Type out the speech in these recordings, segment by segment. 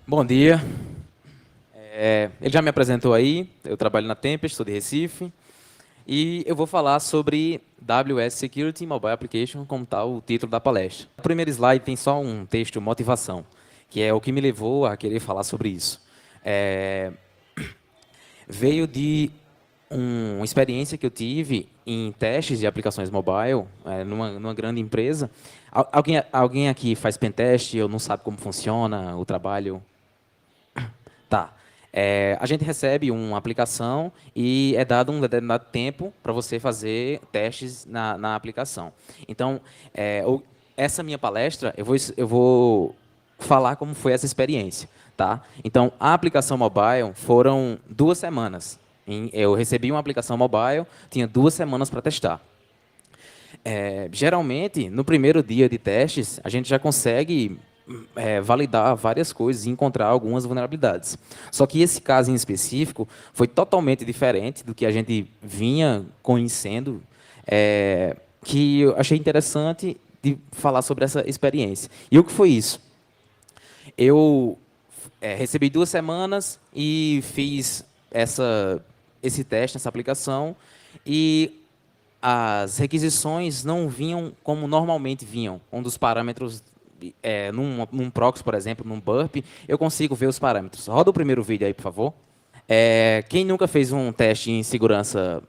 Bom dia. Ele já me apresentou aí, eu trabalho na Tempest, sou de Recife, e eu vou falar sobre AWS Security Mobile Application, como está o título da palestra. O primeiro slide tem só um texto motivação, que é o que me levou a querer falar sobre isso. Veio de uma experiência que eu tive em testes de aplicações mobile, numa grande empresa. Alguém aqui faz pentest ou não sabe como funciona o trabalho? Tá. A gente recebe uma aplicação e é dado um determinado tempo para você fazer testes na aplicação. Então, essa minha palestra, eu vou falar como foi essa experiência. Tá? Então, a aplicação mobile foram 2 semanas. Eu recebi uma aplicação mobile, tinha 2 semanas para testar. Geralmente, no primeiro dia de testes, a gente já consegue validar várias coisas e encontrar algumas vulnerabilidades. Só que esse caso em específico foi totalmente diferente do que a gente vinha conhecendo, que eu achei interessante de falar sobre essa experiência. E o que foi isso? Eu recebi 2 semanas e fiz esse teste, essa aplicação, e as requisições não vinham como normalmente vinham. Um dos parâmetros, num proxy, por exemplo, num burp, eu consigo ver os parâmetros. Roda o primeiro vídeo aí, por favor. Quem nunca fez um teste em segurança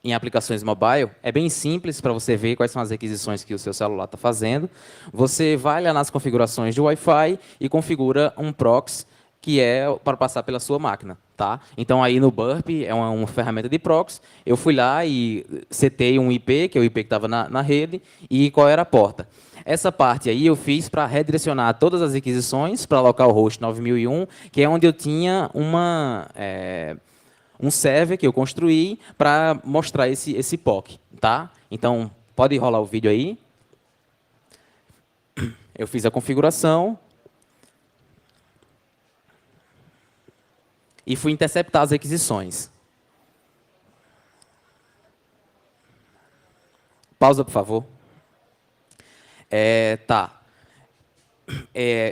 em aplicações mobile, é bem simples para você ver quais são as requisições que o seu celular está fazendo. Você vai lá nas configurações de Wi-Fi e configura um proxy que é para passar pela sua máquina. Tá? Então, aí no Burp, é uma ferramenta de proxy, eu fui lá e setei um IP, que é o IP que estava na rede, e qual era a porta. Essa parte aí eu fiz para redirecionar todas as requisições para localhost 9001, que é onde eu tinha um server que eu construí para mostrar esse POC. Tá? Então, pode rolar o vídeo aí. Eu fiz a configuração. E fui interceptar as requisições. Pausa, por favor. Tá.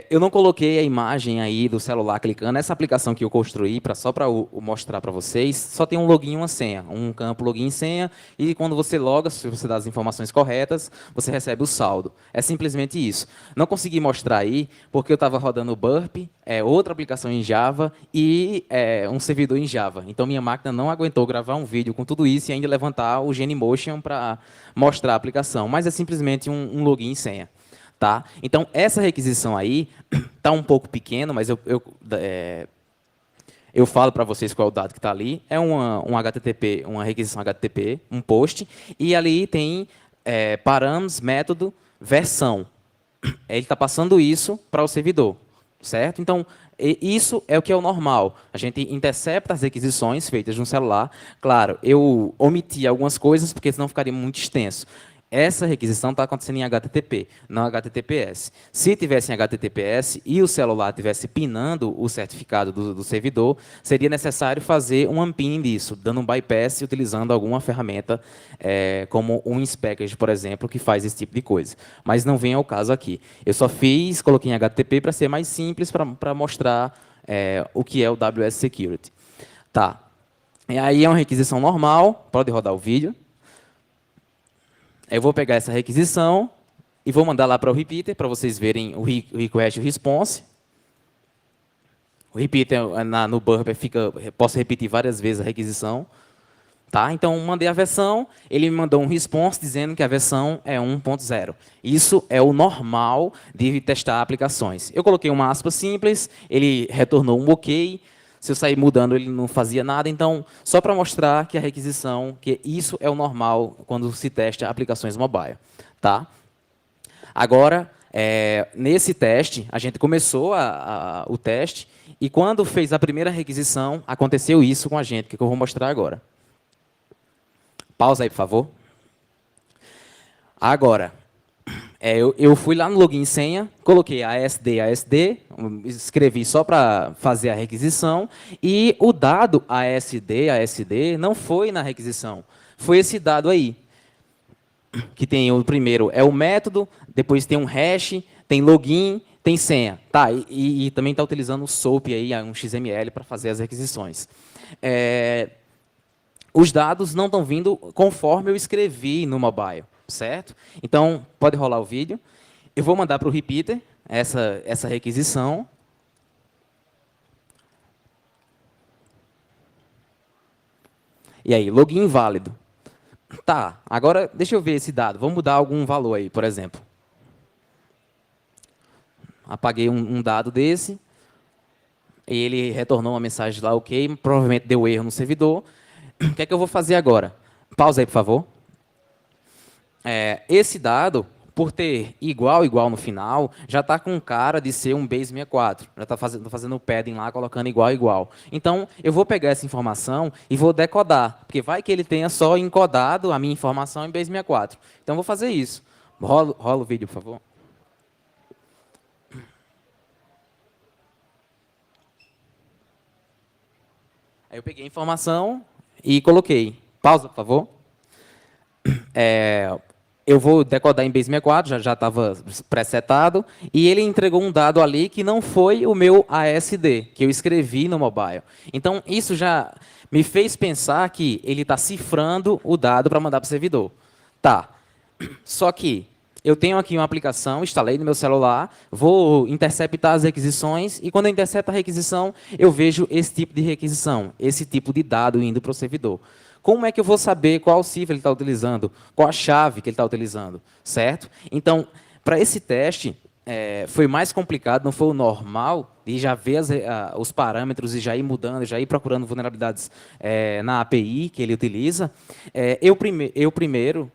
Eu não coloquei a imagem aí do celular clicando. Essa aplicação que eu construí, só para mostrar para vocês, só tem um login e uma senha. Um campo login e senha, e quando você loga, se você dá as informações corretas, você recebe o saldo. É simplesmente isso. Não consegui mostrar aí, porque eu estava rodando o Burp, outra aplicação em Java e um servidor em Java. Então, minha máquina não aguentou gravar um vídeo com tudo isso e ainda levantar o Genymotion para mostrar a aplicação. Mas é simplesmente um login e senha. Tá? Então, essa requisição aí está um pouco pequena, mas eu falo para vocês qual é o dado que está ali. É um HTTP, uma requisição HTTP, um post, e ali tem params, método, versão. Ele está passando isso para o servidor, certo? Então, isso é o que é o normal. A gente intercepta as requisições feitas no celular. Claro, eu omiti algumas coisas, porque senão ficaria muito extenso. Essa requisição está acontecendo em HTTP, não HTTPS. Se tivesse em HTTPS e o celular estivesse pinando o certificado do servidor, seria necessário fazer um unpinning disso, dando um bypass e utilizando alguma ferramenta como um Inspackage, por exemplo, que faz esse tipo de coisa. Mas não vem ao caso aqui. Eu só coloquei em HTTP para ser mais simples, para mostrar o que é o AWS Security. Tá. E aí é uma requisição normal, pode rodar o vídeo. Eu vou pegar essa requisição e vou mandar lá para o repeater, para vocês verem o request e o response. O repeater no Burp posso repetir várias vezes a requisição. Tá? Então, mandei a versão, ele me mandou um response dizendo que a versão é 1.0. Isso é o normal de testar aplicações. Eu coloquei uma aspa simples, ele retornou um OK. Se eu sair mudando, ele não fazia nada. Então, só para mostrar que a requisição, que isso é o normal quando se testa aplicações mobile. Tá? Agora, nesse teste, a gente começou o teste, e quando fez a primeira requisição, aconteceu isso com a gente, que eu vou mostrar agora. Pausa aí, por favor. Agora, Eu fui lá no login e senha, coloquei ASD, escrevi só para fazer a requisição, e o dado ASD não foi na requisição, foi esse dado aí, que tem o primeiro é o método, depois tem um hash, tem login, tem senha. Tá, e também está utilizando o SOAP, aí, um XML, para fazer as requisições. Os dados não estão vindo conforme eu escrevi no mobile, certo? Então, pode rolar o vídeo. Eu vou mandar para o repeater essa requisição. E aí, login inválido. Tá, agora deixa eu ver esse dado. Vamos mudar algum valor aí, por exemplo. Apaguei um dado desse. E ele retornou uma mensagem lá, ok. Provavelmente deu erro no servidor. O que é que eu vou fazer agora? Pausa aí, por favor. Esse dado, por ter igual no final, já está com cara de ser um base 64. Já está fazendo o padding lá, colocando igual. Então, eu vou pegar essa informação e vou decodar, porque vai que ele tenha só encodado a minha informação em base 64. Então, eu vou fazer isso. Rola o vídeo, por favor. Aí eu peguei a informação e coloquei. Pausa, por favor. Eu vou decodar em base 64, já estava pré-setado, e ele entregou um dado ali que não foi o meu ASD, que eu escrevi no mobile. Então, isso já me fez pensar que ele está cifrando o dado para mandar para o servidor. Tá. Só que eu tenho aqui uma aplicação, instalei no meu celular, vou interceptar as requisições, e quando eu intercepto a requisição, eu vejo esse tipo de requisição, esse tipo de dado indo para o servidor. Como é que eu vou saber qual cifra ele está utilizando, qual a chave que ele está utilizando, certo? Então, para esse teste, foi mais complicado, não foi o normal, de já ver os parâmetros e já ir mudando, já ir procurando vulnerabilidades na API que ele utiliza. Eu primeiro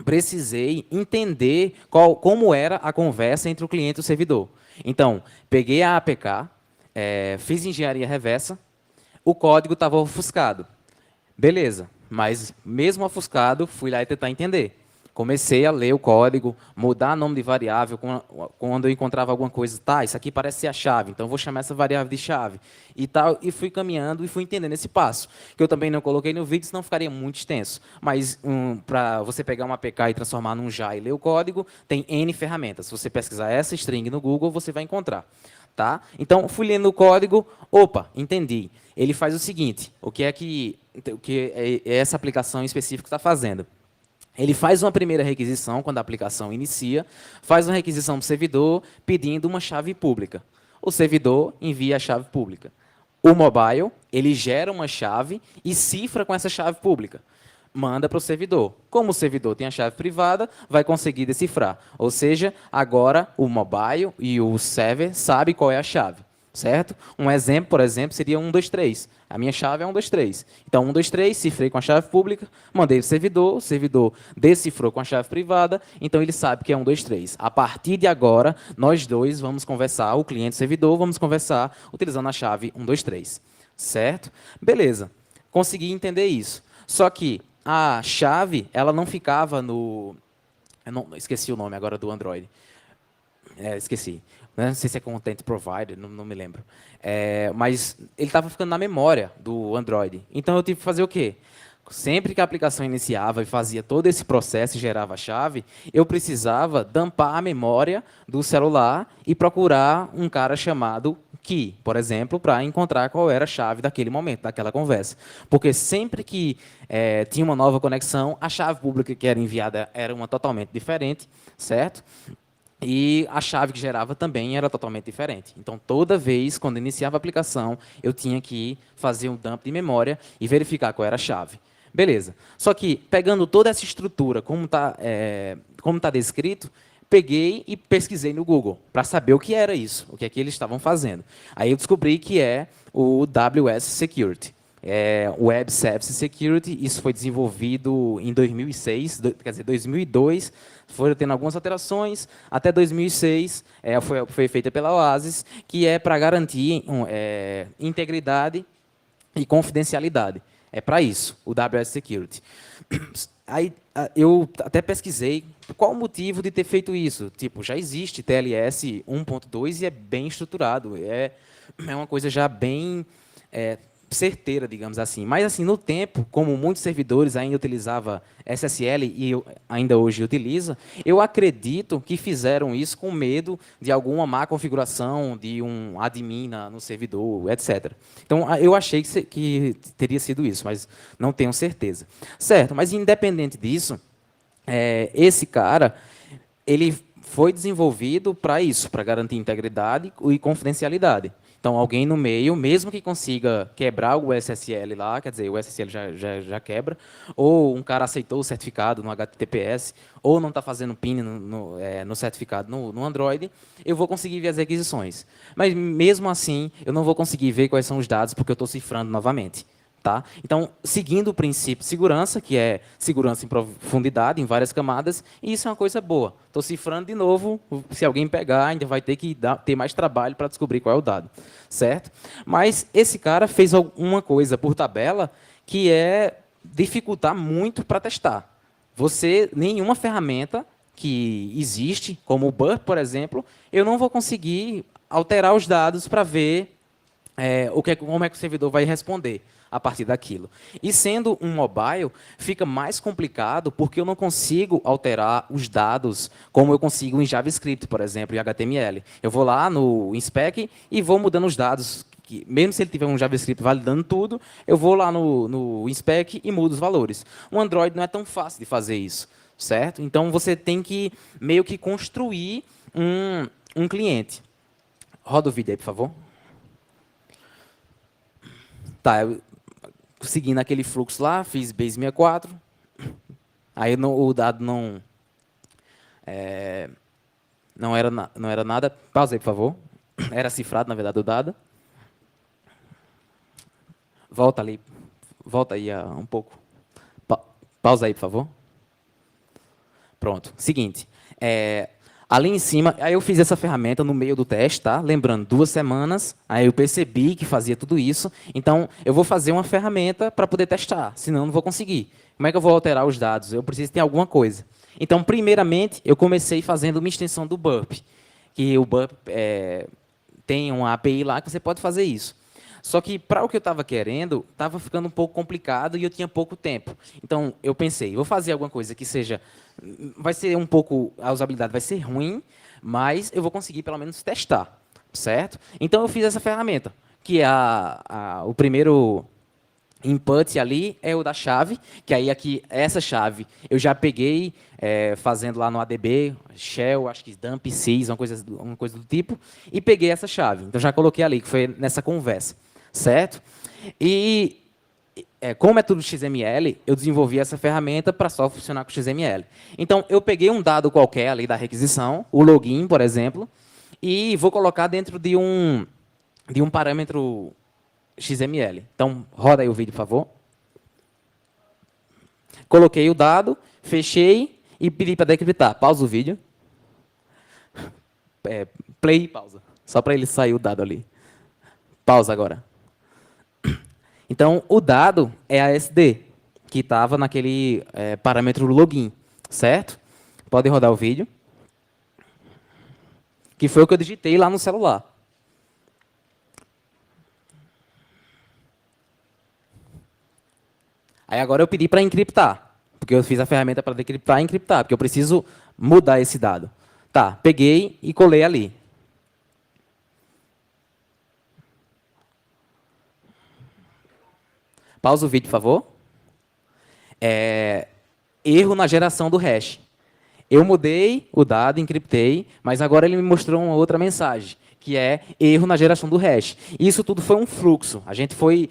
precisei entender como era a conversa entre o cliente e o servidor. Então, peguei a APK, fiz engenharia reversa, o código estava ofuscado. Beleza, mas mesmo ofuscado, fui lá e tentar entender. Comecei a ler o código, mudar nome de variável, quando eu encontrava alguma coisa, tá, isso aqui parece ser a chave, então vou chamar essa variável de chave. E tal, e fui caminhando e fui entendendo esse passo, que eu também não coloquei no vídeo, senão ficaria muito extenso. Mas para você pegar uma APK e transformar num JA e ler o código, tem N ferramentas. Se você pesquisar essa string no Google, você vai encontrar. Tá? Então, fui lendo o código, opa, entendi. Ele faz o seguinte, o que essa aplicação em específico está fazendo? Ele faz uma primeira requisição, quando a aplicação inicia, faz uma requisição para o servidor pedindo uma chave pública. O servidor envia a chave pública. O mobile, ele gera uma chave e cifra com essa chave pública. Manda para o servidor. Como o servidor tem a chave privada, vai conseguir decifrar. Ou seja, agora o mobile e o server sabem qual é a chave. Certo? Um exemplo, por exemplo, seria 123. A minha chave é 123. Então, 123, cifrei com a chave pública, mandei para o servidor decifrou com a chave privada, então ele sabe que é 123. A partir de agora, nós dois vamos conversar, o cliente e o servidor, vamos conversar utilizando a chave 123. Certo? Beleza. Consegui entender isso. Só que a chave, ela não ficava no... esqueci o nome agora do Android. Esqueci. Não sei se é Content Provider, não me lembro. Mas ele estava ficando na memória do Android. Então, eu tive que fazer o quê? Sempre que a aplicação iniciava e fazia todo esse processo e gerava a chave, eu precisava dumpar a memória do celular e procurar um cara chamado Key, por exemplo, para encontrar qual era a chave daquele momento, daquela conversa. Porque sempre que tinha uma nova conexão, a chave pública que era enviada era uma totalmente diferente, certo? E a chave que gerava também era totalmente diferente. Então, toda vez, quando iniciava a aplicação, eu tinha que fazer um dump de memória e verificar qual era a chave. Beleza. Só que, pegando toda essa estrutura, como tá descrito, peguei e pesquisei no Google para saber o que era isso, o que é que eles estavam fazendo. Aí eu descobri que é o WS Security. Web Service Security, isso foi desenvolvido em 2006, quer dizer, 2002, foram tendo algumas alterações, até 2006 foi feita pela Oasis, que é para garantir integridade e confidencialidade. É para isso, o WS Security. Aí eu até pesquisei qual o motivo de ter feito isso. Tipo, já existe TLS 1.2 e é bem estruturado. É uma coisa já bem é, certeira, digamos assim. Mas, assim, no tempo, como muitos servidores ainda utilizavam SSL e ainda hoje utiliza, eu acredito que fizeram isso com medo de alguma má configuração, de um admin no servidor, etc. Então, eu achei que teria sido isso, mas não tenho certeza. Certo, mas independente disso, esse cara, ele foi desenvolvido para isso, para garantir integridade e confidencialidade. Então, alguém no meio, mesmo que consiga quebrar o SSL lá, quer dizer, o SSL já quebra, ou um cara aceitou o certificado no HTTPS, ou não está fazendo PIN no certificado no Android, eu vou conseguir ver as requisições. Mas, mesmo assim, eu não vou conseguir ver quais são os dados, porque eu estou cifrando novamente. Tá? Então, seguindo o princípio de segurança, que é segurança em profundidade, em várias camadas, e isso é uma coisa boa. Estou cifrando de novo, se alguém pegar, ainda vai ter que ter mais trabalho para descobrir qual é o dado. Certo? Mas esse cara fez alguma coisa por tabela que é dificultar muito para testar. Nenhuma ferramenta que existe, como o Burp, por exemplo, eu não vou conseguir alterar os dados para ver como é que o servidor vai responder a partir daquilo. E sendo um mobile, fica mais complicado porque eu não consigo alterar os dados como eu consigo em JavaScript, por exemplo, e HTML. Eu vou lá no inspec e vou mudando os dados. Mesmo se ele tiver um JavaScript validando tudo, eu vou lá no inspec e mudo os valores. O Android não é tão fácil de fazer isso, certo? Então, você tem que meio que construir um cliente. Roda o vídeo aí, por favor. Tá, seguindo aquele fluxo lá, fiz base 64. Aí o dado não era nada. Pausa aí, por favor. Era cifrado, na verdade, o dado. Volta ali. Volta aí um pouco. Pausa aí, por favor. Pronto. Seguinte. Ali em cima, aí eu fiz essa ferramenta no meio do teste, tá? Lembrando, 2 semanas, aí eu percebi que fazia tudo isso. Então, eu vou fazer uma ferramenta para poder testar, senão eu não vou conseguir. Como é que eu vou alterar os dados? Eu preciso ter alguma coisa. Então, primeiramente, eu comecei fazendo uma extensão do Burp, que o Burp tem uma API lá que você pode fazer isso. Só que, para o que eu estava querendo, estava ficando um pouco complicado e eu tinha pouco tempo. Então, eu pensei, vou fazer alguma coisa que seja... Vai ser um pouco... A usabilidade vai ser ruim, mas eu vou conseguir, pelo menos, testar. Certo? Então, eu fiz essa ferramenta, que é o primeiro input ali é o da chave, que aí aqui, essa chave, eu já peguei fazendo lá no ADB, shell, acho que dump sys, uma coisa do tipo, e peguei essa chave. Então, já coloquei ali, que foi nessa conversa. Certo? E, como é tudo XML, eu desenvolvi essa ferramenta para só funcionar com XML. Então, eu peguei um dado qualquer ali da requisição, o login, por exemplo, e vou colocar dentro de um parâmetro XML. Então, roda aí o vídeo, por favor. Coloquei o dado, fechei e pedi para decriptar. Pausa o vídeo. Play e pausa. Só para ele sair o dado ali. Pausa agora. Então, o dado é a SD, que estava naquele parâmetro login, certo? Pode rodar o vídeo. Que foi o que eu digitei lá no celular. Aí agora eu pedi para encriptar, porque eu fiz a ferramenta para decriptar e encriptar, porque eu preciso mudar esse dado. Tá, peguei e colei ali. Pausa o vídeo, por favor. Erro na geração do hash. Eu mudei o dado, encriptei, mas agora ele me mostrou uma outra mensagem, que é erro na geração do hash. Isso tudo foi um fluxo. A gente foi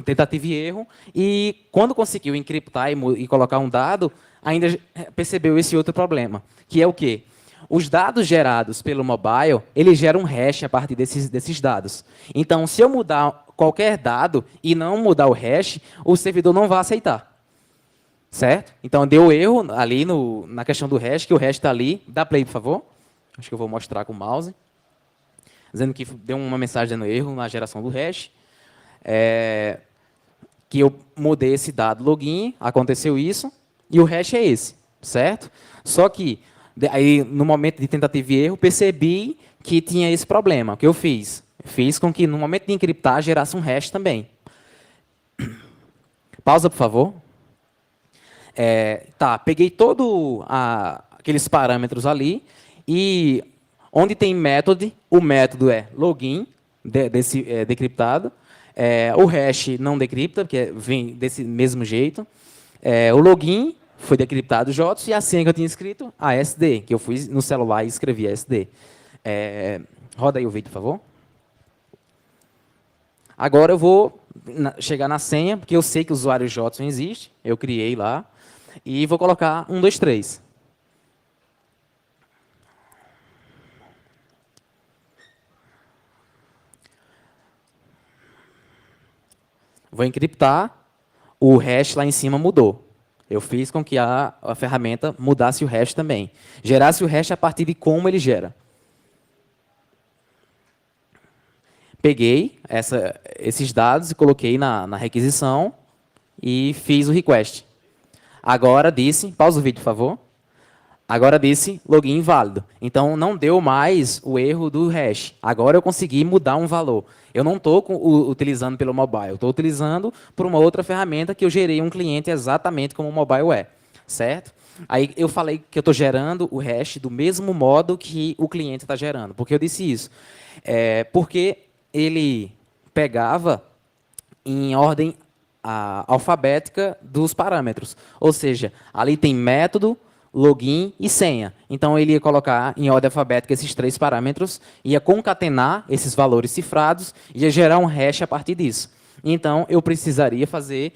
tentativa e erro, e quando conseguiu encriptar e colocar um dado, ainda percebeu esse outro problema, que é o quê? Os dados gerados pelo mobile, ele gera um hash a partir desses dados. Então, se eu mudar qualquer dado e não mudar o hash, o servidor não vai aceitar. Certo? Então, deu erro ali na questão do hash, que o hash está ali. Dá play, por favor. Acho que eu vou mostrar com o mouse. Dizendo que deu uma mensagem dando erro na geração do hash. que eu mudei esse dado login, aconteceu isso, e o hash é esse, certo? Só que, aí, no momento de tentativa e erro, percebi que tinha esse problema. O que eu fiz? Fiz com que, no momento de encriptar, gerasse um hash também. Pausa, por favor. Tá, peguei todos aqueles parâmetros ali, e onde tem method, o método é login, desse decriptado. O hash não decripta, porque vem desse mesmo jeito. O login foi decriptado JOTS, e a senha que eu tinha escrito, ASD, que eu fui no celular e escrevi ASD. Roda aí o vídeo, por favor. Agora eu vou chegar na senha, porque eu sei que o usuário JOTS não existe, eu criei lá, e vou colocar 1, 2, 3. Vou encriptar, o hash lá em cima mudou. Eu fiz com que a ferramenta mudasse o hash também. Gerasse o hash a partir de como ele gera. Peguei esses dados e coloquei na requisição e fiz o request. Agora disse, pausa o vídeo, por favor. Agora disse login inválido. Então, não deu mais o erro do hash. Agora eu consegui mudar um valor. Eu não estou utilizando pelo mobile, estou utilizando por uma outra ferramenta que eu gerei um cliente exatamente como o mobile é. Certo? Aí eu falei que eu estou gerando o hash do mesmo modo que o cliente está gerando. Por que eu disse isso? Porque ele pegava em ordem alfabética dos parâmetros. Ou seja, ali tem método, login e senha. Então, ele ia colocar em ordem alfabética esses 3 parâmetros, ia concatenar esses valores cifrados e ia gerar um hash a partir disso. Então, eu precisaria fazer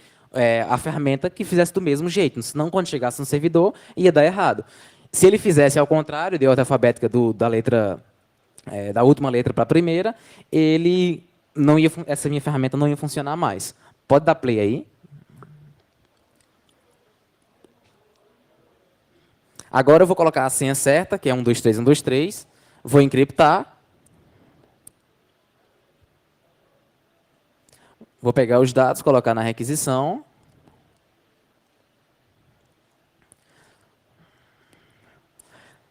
a ferramenta que fizesse do mesmo jeito, senão, quando chegasse no servidor, ia dar errado. Se ele fizesse ao contrário, de ordem alfabética da última letra para a primeira, essa minha ferramenta não ia funcionar mais. Pode dar play aí. Agora eu vou colocar a senha certa, que é 1, 2, 3, 1, 2, 3. Vou encriptar. Vou pegar os dados, colocar na requisição.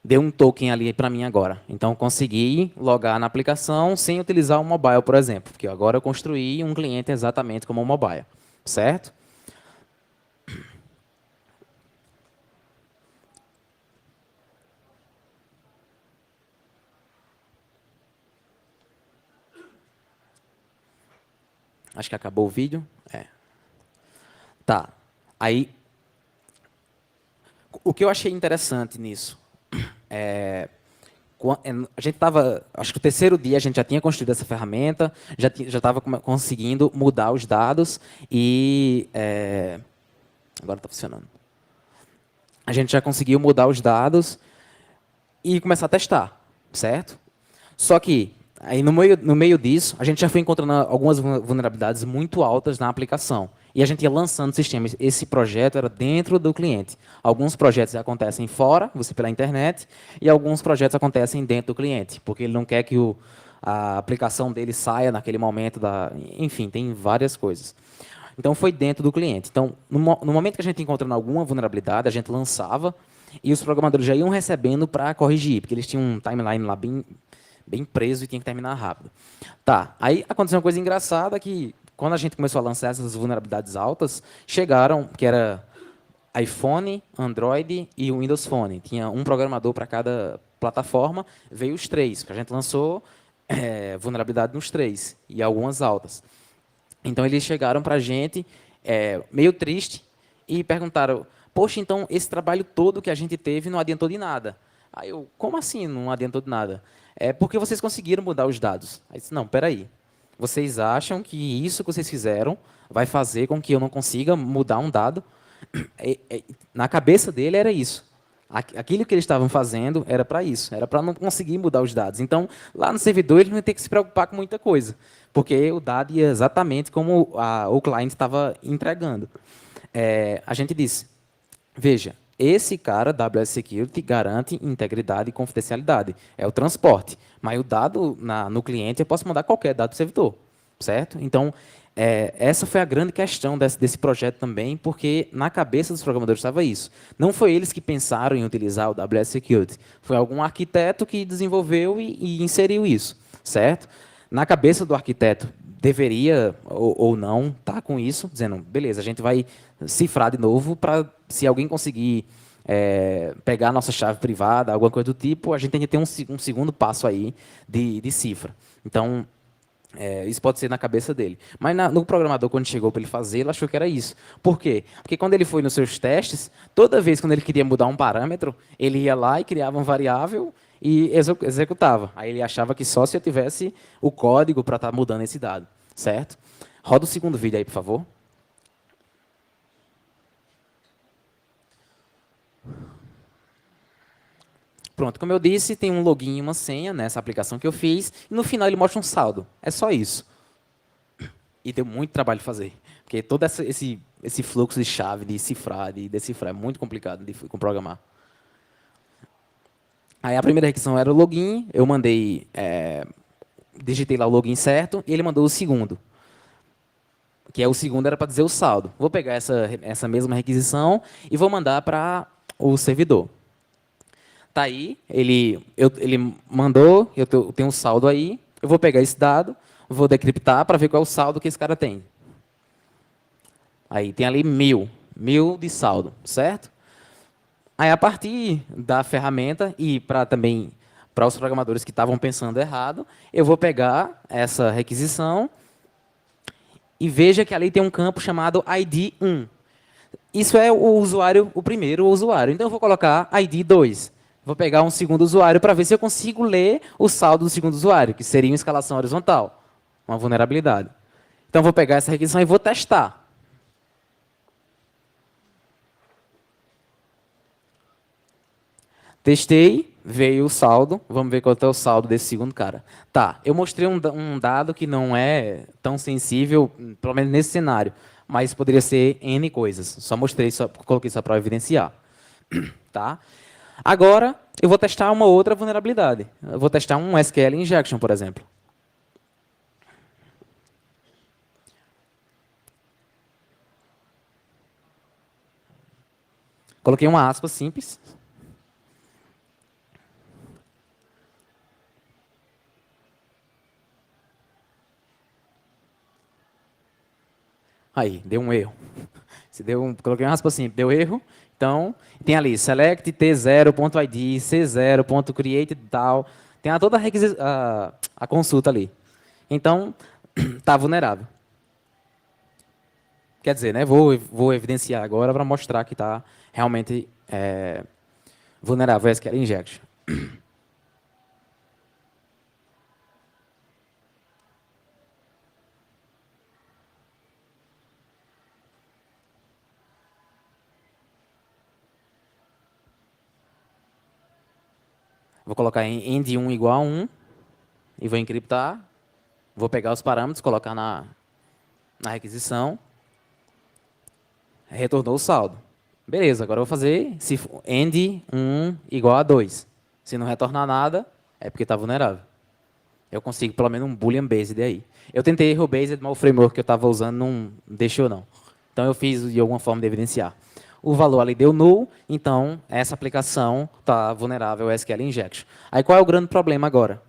Deu um token ali para mim agora. Então, consegui logar na aplicação sem utilizar o mobile, por exemplo. Porque agora eu construí um cliente exatamente como o mobile. Certo? Acho que acabou o vídeo. Tá. Aí, o que eu achei interessante nisso a gente estava, acho que o terceiro dia a gente já tinha construído essa ferramenta, já estava conseguindo mudar os dados e agora está funcionando. A gente já conseguiu mudar os dados e começar a testar, certo? Só que aí no meio disso a gente já foi encontrando algumas vulnerabilidades muito altas na aplicação. E a gente ia lançando sistemas. Esse projeto era dentro do cliente. Alguns projetos acontecem fora, você pela internet, e alguns projetos acontecem dentro do cliente, porque ele não quer que a aplicação dele saia naquele momento. Enfim, tem várias coisas. Então, foi dentro do cliente. Então, no momento que a gente encontrando alguma vulnerabilidade, a gente lançava, e os programadores já iam recebendo para corrigir, porque eles tinham um timeline lá bem preso e tinha que terminar rápido. Tá, aí aconteceu uma coisa engraçada que, quando a gente começou a lançar essas vulnerabilidades altas, chegaram, que era iPhone, Android e o Windows Phone. Tinha um programador para cada plataforma, veio os 3, que a gente lançou vulnerabilidade nos 3, e algumas altas. Então, eles chegaram para a gente, meio triste, e perguntaram, poxa, então, esse trabalho todo que a gente teve não adiantou de nada. Aí eu, como assim não adiantou de nada? Porque vocês conseguiram mudar os dados. Aí eu disse, não, espera aí. Vocês acham que isso que vocês fizeram vai fazer com que eu não consiga mudar um dado? Na cabeça dele era isso. Aquilo que eles estavam fazendo era para isso, era para não conseguir mudar os dados. Então, lá no servidor, ele não ia ter que se preocupar com muita coisa, porque o dado ia exatamente como o cliente estava entregando. A gente disse, veja, esse cara, AWS Security, garante integridade e confidencialidade. É o transporte. Mas o dado no cliente, eu posso mandar qualquer dado do servidor. Certo? Então, essa foi a grande questão desse projeto também, porque na cabeça dos programadores estava isso. Não foi eles que pensaram em utilizar o WS Security, foi algum arquiteto que desenvolveu e inseriu isso, certo? Na cabeça do arquiteto, deveria ou não estar com isso, dizendo, beleza, a gente vai cifrar de novo para, se alguém conseguir pegar a nossa chave privada, alguma coisa do tipo, a gente tem que ter um segundo passo aí de cifra. Então, isso pode ser na cabeça dele. Mas no programador, quando chegou para ele fazer, ele achou que era isso. Por quê? Porque quando ele foi nos seus testes, toda vez quando ele queria mudar um parâmetro, ele ia lá e criava uma variável e executava. Aí ele achava que só se eu tivesse o código para estar mudando esse dado. Certo? Roda o segundo vídeo aí, por favor. Pronto, como eu disse, tem um login e uma senha nessa aplicação que eu fiz, e no final ele mostra um saldo. É só isso. E deu muito trabalho de fazer, porque todo esse fluxo de chave, de cifrar, de decifrar, é muito complicado de programar. Aí a primeira requisição era o login, eu mandei, digitei lá o login certo, e ele mandou o segundo. Que é o segundo era para dizer o saldo. Vou pegar essa mesma requisição e vou mandar para o servidor. Tá aí, ele mandou, eu tenho um saldo aí, eu vou pegar esse dado, vou decriptar para ver qual é o saldo que esse cara tem. Aí tem ali 1000 de saldo, certo? Aí a partir da ferramenta e também para os programadores que estavam pensando errado, eu vou pegar essa requisição e veja que ali tem um campo chamado ID1. Isso é o primeiro usuário. Então eu vou colocar ID2. Vou pegar um segundo usuário para ver se eu consigo ler o saldo do segundo usuário, que seria uma escalação horizontal, uma vulnerabilidade. Então, vou pegar essa requisição e vou testar. Testei, veio o saldo. Vamos ver qual é o saldo desse segundo cara. Tá, eu mostrei um dado que não é tão sensível, pelo menos nesse cenário, mas poderia ser N coisas. Só mostrei, coloquei só para evidenciar. Tá? Agora, eu vou testar uma outra vulnerabilidade. Eu vou testar um SQL injection, por exemplo. Coloquei uma aspa simples. Aí, deu um erro. Coloquei uma aspa simples, deu erro. Então, tem ali select t0.id, c0.create e tal. Tem toda a consulta ali. Então, está vulnerável. Quer dizer, né, vou evidenciar agora para mostrar que está realmente vulnerável a SQL injection. Vou colocar em end1 igual a 1 e vou encriptar. Vou pegar os parâmetros, colocar na requisição. Retornou o saldo. Beleza, agora eu vou fazer se end1 igual a 2. Se não retornar nada, é porque está vulnerável. Eu consigo pelo menos um boolean based aí. Eu tentei erro based, mas o framework que eu estava usando não deixou não. Então eu fiz de alguma forma de evidenciar. O valor ali deu null, então essa aplicação está vulnerável ao SQL injection. Aí qual é o grande problema agora?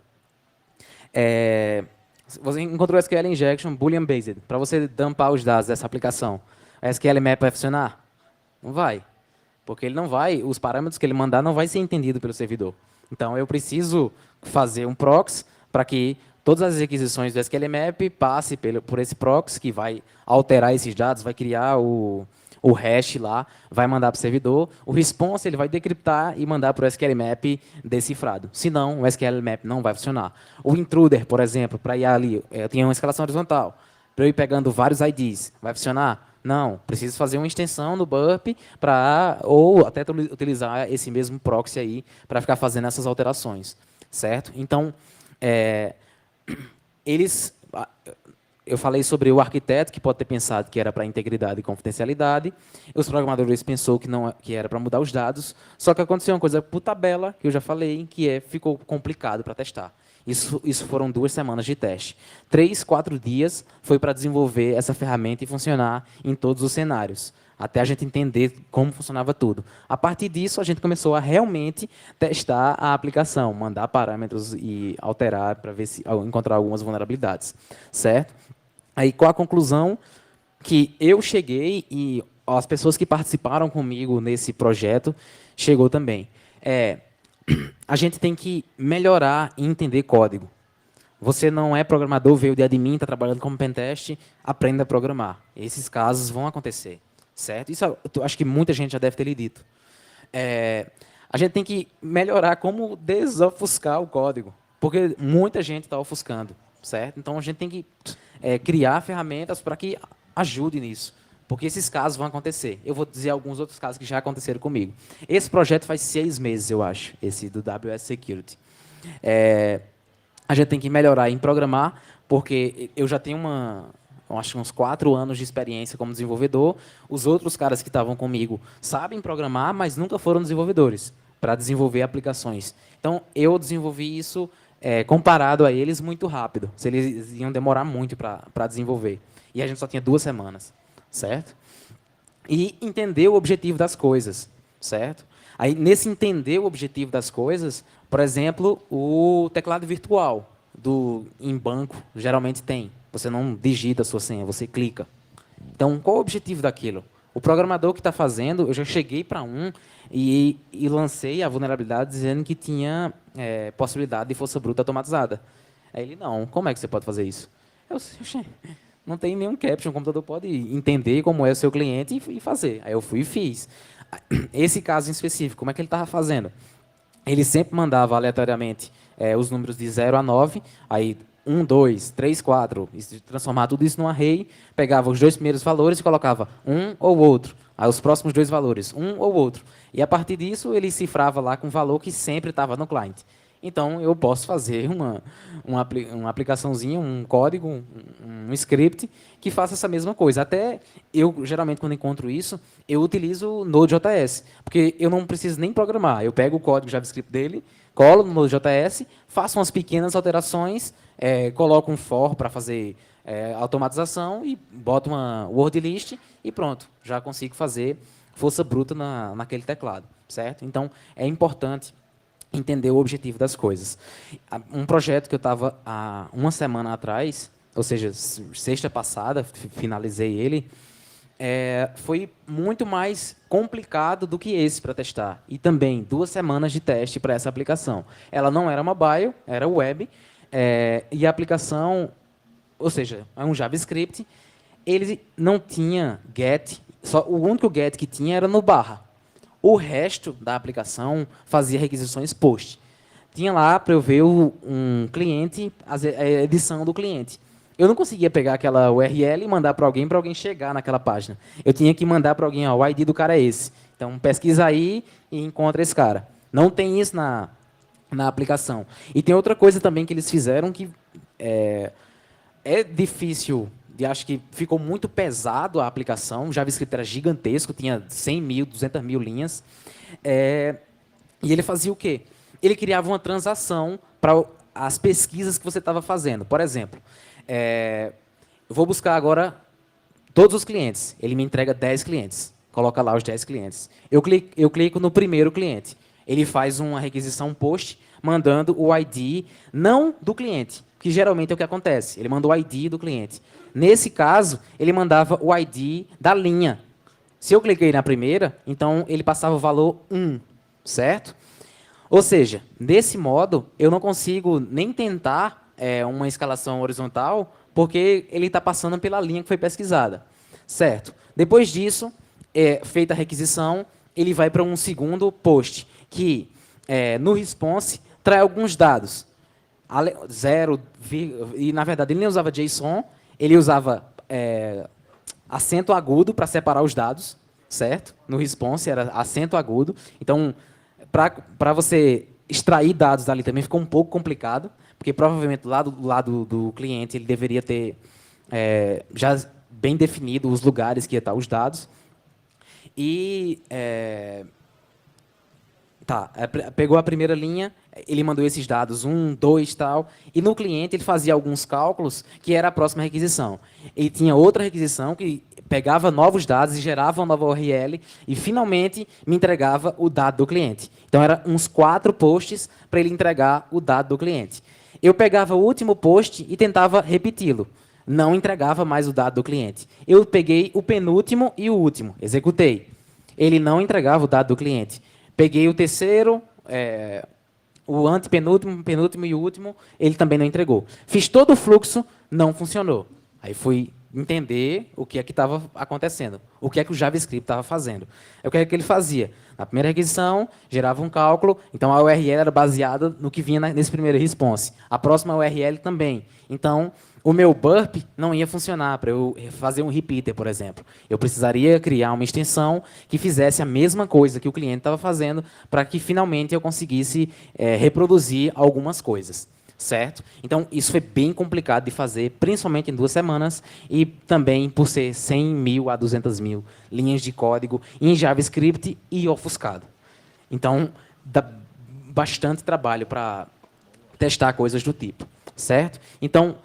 Você encontrou o SQL injection boolean based. Para você dumpar os dados dessa aplicação, a SQL map vai funcionar? Não vai. Porque ele não vai, os parâmetros que ele mandar não vai ser entendido pelo servidor. Então eu preciso fazer um proxy para que todas as requisições do SQLMap passem por esse proxy que vai alterar esses dados, vai criar o hash lá, vai mandar para o servidor. O response ele vai decriptar e mandar para o SQLMap decifrado. Senão, o SQLMap não vai funcionar. O intruder, por exemplo, para ir ali, eu tinha uma escalação horizontal, para eu ir pegando vários IDs, vai funcionar? Não, preciso fazer uma extensão no burp ou até utilizar esse mesmo proxy aí para ficar fazendo essas alterações, certo? Então, eu falei sobre o arquiteto que pode ter pensado que era para integridade e confidencialidade, os programadores pensou que era para mudar os dados, só que aconteceu uma coisa por tabela que eu já falei, ficou complicado para testar. Isso foram 2 semanas de teste. 3, 4 dias foi para desenvolver essa ferramenta e funcionar em todos os cenários, até a gente entender como funcionava tudo. A partir disso, a gente começou a realmente testar a aplicação, mandar parâmetros e alterar para ver se encontrar algumas vulnerabilidades, certo? Aí, qual a conclusão que eu cheguei e as pessoas que participaram comigo nesse projeto chegou também? A gente tem que melhorar e entender código. Você não é programador, veio de admin, está trabalhando como pentest, aprenda a programar. Esses casos vão acontecer, certo? Isso eu acho que muita gente já deve ter lhe dito. A gente tem que melhorar como desofuscar o código, porque muita gente está ofuscando, certo? Então, a gente tem que criar ferramentas para que ajude nisso, porque esses casos vão acontecer. Eu vou dizer alguns outros casos que já aconteceram comigo. Esse projeto faz 6 meses, eu acho, esse do AWS Security. A gente tem que melhorar em programar, porque eu já tenho eu acho uns 4 anos de experiência como desenvolvedor. Os outros caras que estavam comigo sabem programar, mas nunca foram desenvolvedores para desenvolver aplicações. Então, eu desenvolvi isso comparado a eles muito rápido. Eles iam demorar muito para desenvolver. E a gente só tinha 2 semanas, certo? E entender o objetivo das coisas, certo? Aí, nesse entender o objetivo das coisas, por exemplo, o teclado virtual em banco geralmente tem. Você não digita a sua senha, você clica. Então, qual o objetivo daquilo? O programador que está fazendo, eu já cheguei para e lancei a vulnerabilidade dizendo que tinha possibilidade de força bruta automatizada. Aí ele, não, como é que você pode fazer isso? Não tem nenhum caption, o computador pode entender como é o seu cliente e fazer. Aí eu fui e fiz. Esse caso em específico, como é que ele estava fazendo? Ele sempre mandava aleatoriamente os números de 0 a 9, aí 1, 2, 3, 4, transformar tudo isso num array, pegava os 2 primeiros valores e colocava um ou outro. Aí os próximos 2 valores, um ou outro. E a partir disso, ele cifrava lá com o valor que sempre estava no client. Então, eu posso fazer uma aplicaçãozinha, um código, um script que faça essa mesma coisa. Até eu, geralmente, quando encontro isso, eu utilizo Node.js, porque eu não preciso nem programar. Eu pego o código JavaScript dele, colo no Node.js, faço umas pequenas alterações, coloco um for para fazer automatização e boto uma word list e pronto, já consigo fazer força bruta naquele teclado, certo? Então, é importante entender o objetivo das coisas. Um projeto que eu estava há 1 semana atrás, ou seja, sexta passada, finalizei ele, foi muito mais complicado do que esse para testar. E também 2 semanas de teste para essa aplicação. Ela não era mobile, era web, e a aplicação, ou seja, é um JavaScript, ele não tinha get, o único get que tinha era no barra. O resto da aplicação fazia requisições post. Tinha lá para eu ver um cliente, a edição do cliente. Eu não conseguia pegar aquela URL e mandar para alguém chegar naquela página. Eu tinha que mandar para alguém, o ID do cara é esse. Então, pesquisa aí e encontra esse cara. Não tem isso na aplicação. E tem outra coisa também que eles fizeram que é difícil, acho que ficou muito pesado a aplicação, o JavaScript era gigantesco, tinha 100 mil, 200 mil linhas, e ele fazia o quê? Ele criava uma transação para as pesquisas que você estava fazendo. Por exemplo, eu vou buscar agora todos os clientes, ele me entrega 10 clientes, coloca lá os 10 clientes. Eu clico no primeiro cliente, ele faz uma requisição post, mandando o ID, não do cliente, que geralmente é o que acontece, ele manda o ID do cliente. Nesse caso, ele mandava o ID da linha. Se eu cliquei na primeira, então ele passava o valor 1, certo? Ou seja, desse modo, eu não consigo nem tentar uma escalação horizontal, porque ele está passando pela linha que foi pesquisada, certo? Depois disso, feita a requisição, ele vai para um segundo post, que no response traz alguns dados. 0, e na verdade ele nem usava JSON, ele usava acento agudo para separar os dados, certo? No response era acento agudo. Então, para você extrair dados dali também ficou um pouco complicado, porque provavelmente lá do lado do cliente ele deveria ter já bem definido os lugares que ia estar os dados. E Tá, pegou a primeira linha, ele mandou esses dados, 1, 2, tal, e no cliente ele fazia alguns cálculos que era a próxima requisição. Ele tinha outra requisição que pegava novos dados e gerava uma nova URL e finalmente me entregava o dado do cliente. Então, era uns 4 posts para ele entregar o dado do cliente. Eu pegava o último post e tentava repeti-lo. Não entregava mais o dado do cliente. Eu peguei o penúltimo e o último, executei. Ele não entregava o dado do cliente. Peguei o terceiro, o antepenúltimo, penúltimo e o último, ele também não entregou. Fiz todo o fluxo, não funcionou. Aí fui entender o que é que estava acontecendo, o que é que o JavaScript estava fazendo. O que é que ele fazia? Na primeira requisição, gerava um cálculo, então a URL era baseada no que vinha nesse primeiro response. A próxima URL também. Então, o meu burp não ia funcionar para eu fazer um repeater, por exemplo. Eu precisaria criar uma extensão que fizesse a mesma coisa que o cliente estava fazendo para que, finalmente, eu conseguisse reproduzir algumas coisas. Certo? Então, isso foi bem complicado de fazer, principalmente em 2 semanas, e também por ser 100.000 a 200.000 linhas de código em JavaScript e ofuscado. Então, dá bastante trabalho para testar coisas do tipo. Certo? Então,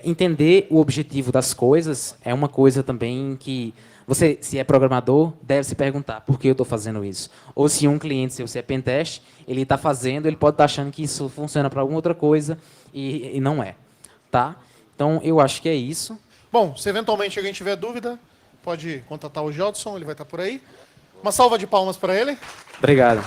entender o objetivo das coisas é uma coisa também que você, se é programador, deve se perguntar por que eu estou fazendo isso. Ou se um cliente, se você é pentest, ele está fazendo, ele pode estar achando que isso funciona para alguma outra coisa e não é. Tá? Então, eu acho que é isso. Bom, se eventualmente alguém tiver dúvida, pode contatar o Jodson, ele vai estar por aí. Uma salva de palmas para ele. Obrigado.